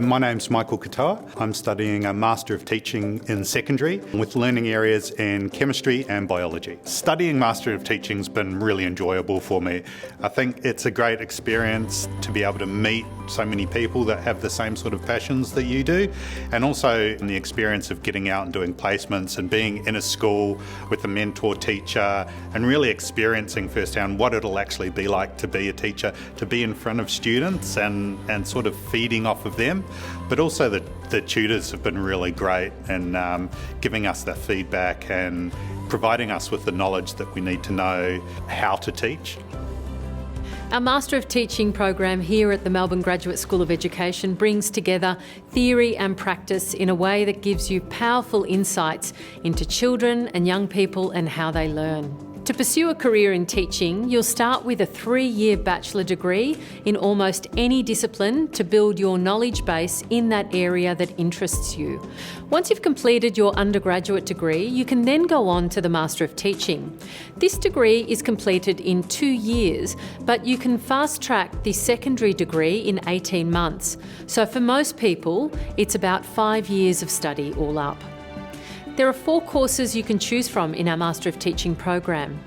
My name's Michael Katoa. I'm studying a Master of Teaching in secondary with learning areas in chemistry and biology. Studying Master of Teaching's been really enjoyable for me. I think it's a great experience to be able to meet so many people that have the same sort of passions that you do, and also the experience of getting out and doing placements and being in a school with a mentor teacher and really experiencing firsthand what it'll actually be like to be a teacher, to be in front of students and sort of feeding off of them. But also the tutors have been really great and giving us that feedback and providing us with the knowledge that we need to know how to teach. Our Master of Teaching program here at the Melbourne Graduate School of Education brings together theory and practice in a way that gives you powerful insights into children and young people and how they learn. To pursue a career in teaching, you'll start with a 3-year bachelor degree in almost any discipline to build your knowledge base in that area that interests you. Once you've completed your undergraduate degree, you can then go on to the Master of Teaching. This degree is completed in 2 years, but you can fast-track the secondary degree in 18 months. So for most people, it's about 5 years of study all up. There are 4 courses you can choose from in our Master of Teaching program.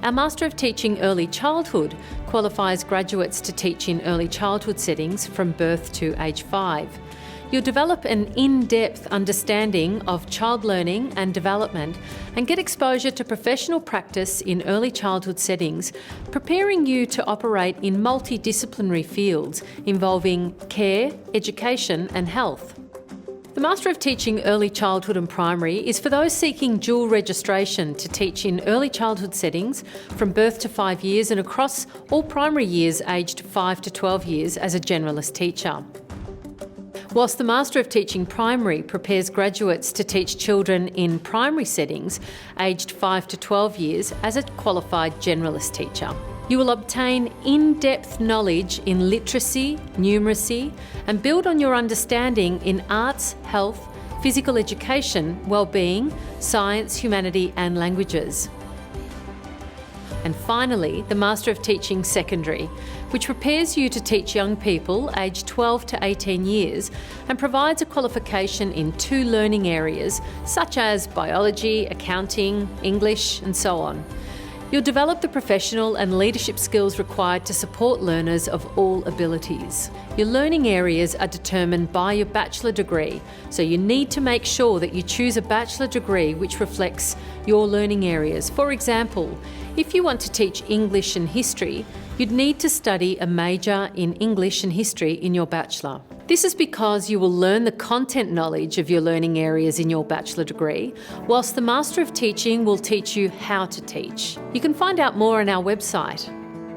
Our Master of Teaching Early Childhood qualifies graduates to teach in early childhood settings from birth to age 5. You'll develop an in-depth understanding of child learning and development and get exposure to professional practice in early childhood settings, preparing you to operate in multidisciplinary fields involving care, education and health. The Master of Teaching Early Childhood and Primary is for those seeking dual registration to teach in early childhood settings from birth to 5 years and across all primary years aged 5 to 12 years as a generalist teacher. Whilst the Master of Teaching Primary prepares graduates to teach children in primary settings aged 5 to 12 years as a qualified generalist teacher. You will obtain in-depth knowledge in literacy, numeracy, and build on your understanding in arts, health, physical education, well-being, science, humanity and languages. And finally, the Master of Teaching Secondary, which prepares you to teach young people aged 12 to 18 years and provides a qualification in 2 learning areas such as biology, accounting, English and so on. You'll develop the professional and leadership skills required to support learners of all abilities. Your learning areas are determined by your bachelor degree, so you need to make sure that you choose a bachelor degree which reflects your learning areas. For example, if you want to teach English and history, you'd need to study a major in English and history in your bachelor. This is because you will learn the content knowledge of your learning areas in your bachelor degree, whilst the Master of Teaching will teach you how to teach. You can find out more on our website.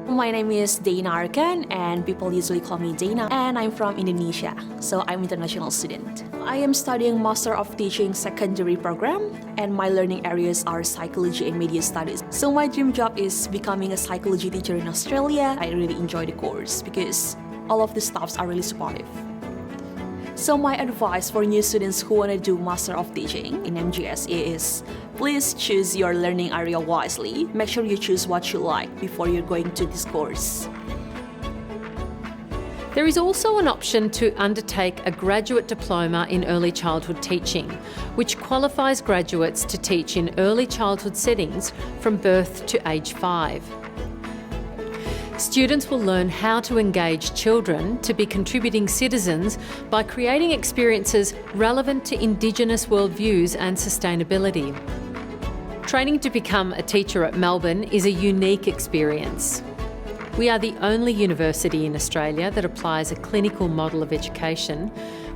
My name is Dana Arkan and people usually call me Dana, and I'm from Indonesia, so I'm an international student. I am studying Master of Teaching secondary program and my learning areas are psychology and media studies. So my dream job is becoming a psychology teacher in Australia. I really enjoy the course because all of the staffs are really supportive. So my advice for new students who want to do Master of Teaching in mgse is please choose your learning area wisely. Make sure you choose what you like before you're going to this course. There is also an option to undertake a graduate diploma in early childhood teaching, which qualifies graduates to teach in early childhood settings from birth to age 5. Students will learn how to engage children to be contributing citizens by creating experiences relevant to Indigenous worldviews and sustainability. Training to become a teacher at Melbourne is a unique experience. We are the only university in Australia that applies a clinical model of education,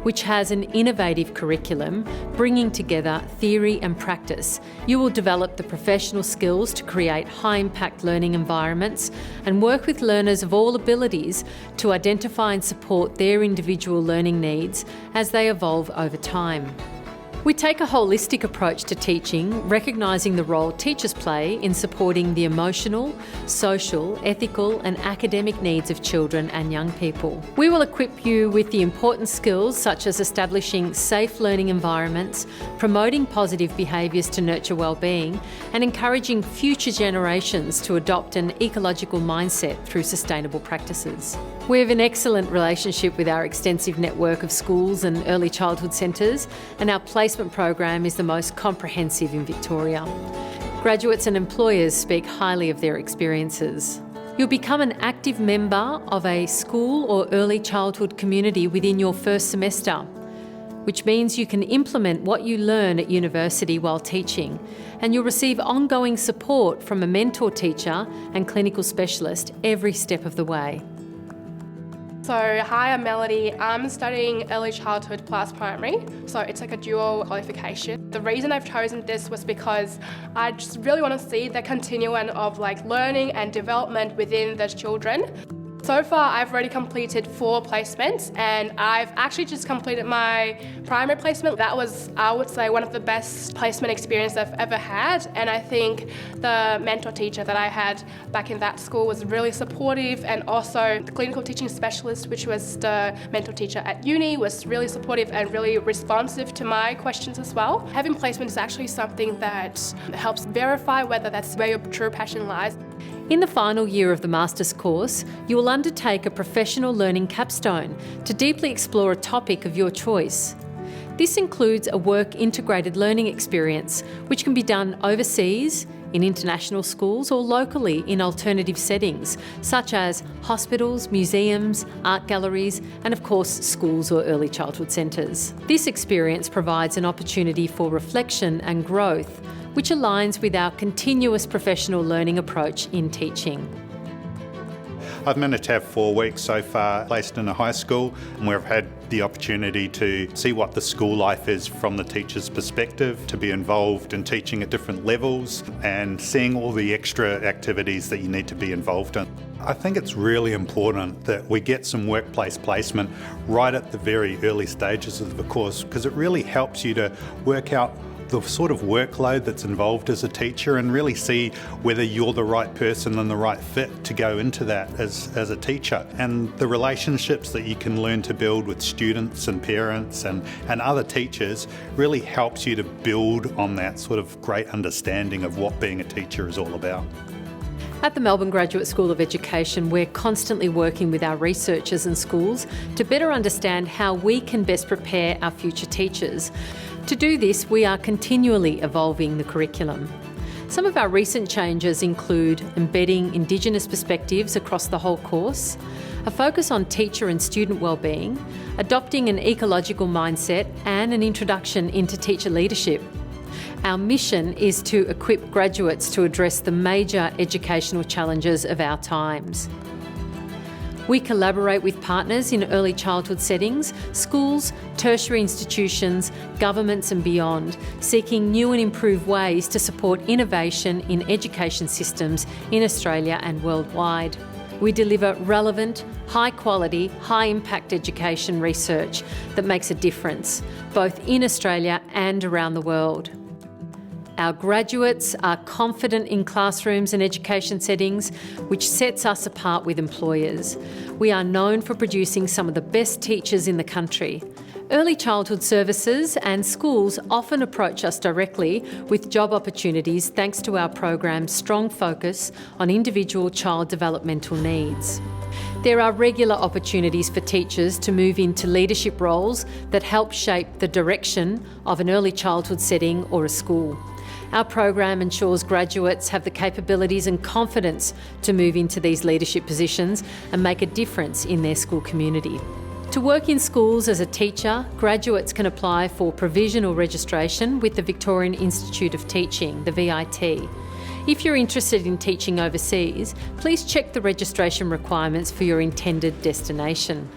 which has an innovative curriculum bringing together theory and practice. You will develop the professional skills to create high-impact learning environments and work with learners of all abilities to identify and support their individual learning needs as they evolve over time. We take a holistic approach to teaching, recognising the role teachers play in supporting the emotional, social, ethical and academic needs of children and young people. We will equip you with the important skills such as establishing safe learning environments, promoting positive behaviours to nurture well-being and encouraging future generations to adopt an ecological mindset through sustainable practices. We have an excellent relationship with our extensive network of schools and early childhood centres, and our placement program is the most comprehensive in Victoria. Graduates and employers speak highly of their experiences. You'll become an active member of a school or early childhood community within your first semester, which means you can implement what you learn at university while teaching, and you'll receive ongoing support from a mentor teacher and clinical specialist every step of the way. So, hi, I'm Melody. I'm studying early childhood plus primary, so it's like a dual qualification. The reason I've chosen this was because I just really want to see the continuum of learning and development within the children. So far, I've already completed 4 placements, and I've actually just completed my primary placement. That was, I would say, one of the best placement experiences I've ever had, and I think the mentor teacher that I had back in that school was really supportive, and also the clinical teaching specialist, which was the mentor teacher at uni, was really supportive and really responsive to my questions as well. Having placement is actually something that helps verify whether that's where your true passion lies. In the final year of the Master's course, you will undertake a professional learning capstone to deeply explore a topic of your choice. This includes a work integrated learning experience, which can be done overseas, in international schools, or locally in alternative settings, such as hospitals, museums, art galleries, and of course, schools or early childhood centres. This experience provides an opportunity for reflection and growth, which aligns with our continuous professional learning approach in teaching. I've managed to have 4 weeks so far placed in a high school, where I've had the opportunity to see what the school life is from the teacher's perspective, to be involved in teaching at different levels and seeing all the extra activities that you need to be involved in. I think it's really important that we get some workplace placement right at the very early stages of the course, because it really helps you to work out the sort of workload that's involved as a teacher and really see whether you're the right person and the right fit to go into that as a teacher. And the relationships that you can learn to build with students and parents and other teachers really helps you to build on that sort of great understanding of what being a teacher is all about. At the Melbourne Graduate School of Education, we're constantly working with our researchers and schools to better understand how we can best prepare our future teachers. To do this, we are continually evolving the curriculum. Some of our recent changes include embedding Indigenous perspectives across the whole course, a focus on teacher and student wellbeing, adopting an ecological mindset, and an introduction into teacher leadership. Our mission is to equip graduates to address the major educational challenges of our times. We collaborate with partners in early childhood settings, schools, tertiary institutions, governments and beyond, seeking new and improved ways to support innovation in education systems in Australia and worldwide. We deliver relevant, high-quality, high-impact education research that makes a difference, both in Australia and around the world. Our graduates are confident in classrooms and education settings, which sets us apart with employers. We are known for producing some of the best teachers in the country. Early childhood services and schools often approach us directly with job opportunities thanks to our program's strong focus on individual child developmental needs. There are regular opportunities for teachers to move into leadership roles that help shape the direction of an early childhood setting or a school. Our program ensures graduates have the capabilities and confidence to move into these leadership positions and make a difference in their school community. To work in schools as a teacher, graduates can apply for provisional registration with the Victorian Institute of Teaching, the VIT. If you're interested in teaching overseas, please check the registration requirements for your intended destination.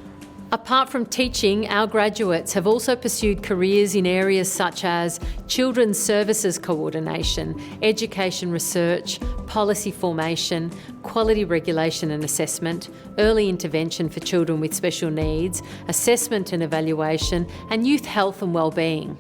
Apart from teaching, our graduates have also pursued careers in areas such as children's services coordination, education research, policy formation, quality regulation and assessment, early intervention for children with special needs, assessment and evaluation, and youth health and wellbeing.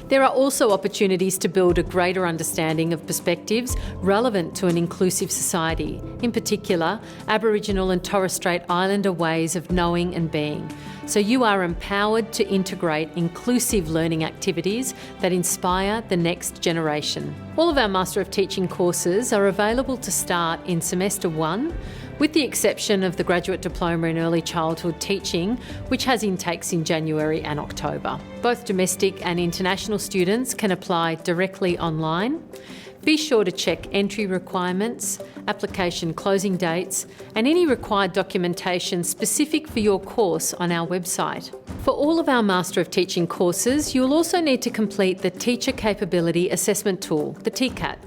There are also opportunities to build a greater understanding of perspectives relevant to an inclusive society, in particular Aboriginal and Torres Strait Islander ways of knowing and being. So you are empowered to integrate inclusive learning activities that inspire the next generation. All of our Master of Teaching courses are available to start in Semester 1, with the exception of the Graduate Diploma in Early Childhood Teaching, which has intakes in January and October. Both domestic and international students can apply directly online. Be sure to check entry requirements, application closing dates, and any required documentation specific for your course on our website. For all of our Master of Teaching courses, you'll also need to complete the Teacher Capability Assessment Tool, the TCAT.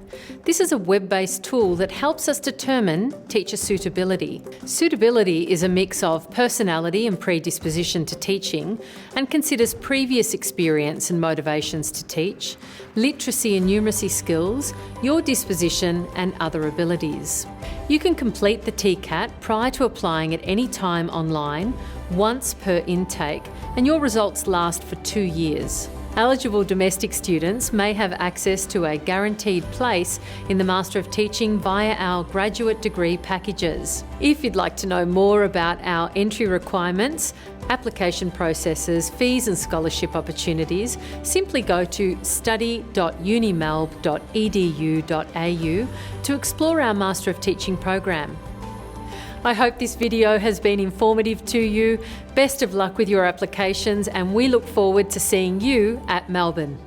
This is a web-based tool that helps us determine teacher suitability. Suitability is a mix of personality and predisposition to teaching and considers previous experience and motivations to teach, literacy and numeracy skills, your disposition and other abilities. You can complete the TCAT prior to applying at any time online, once per intake, and your results last for 2 years. Eligible domestic students may have access to a guaranteed place in the Master of Teaching via our graduate degree packages. If you'd like to know more about our entry requirements, application processes, fees and scholarship opportunities, simply go to study.unimelb.edu.au to explore our Master of Teaching program. I hope this video has been informative to you. Best of luck with your applications, and we look forward to seeing you at Melbourne.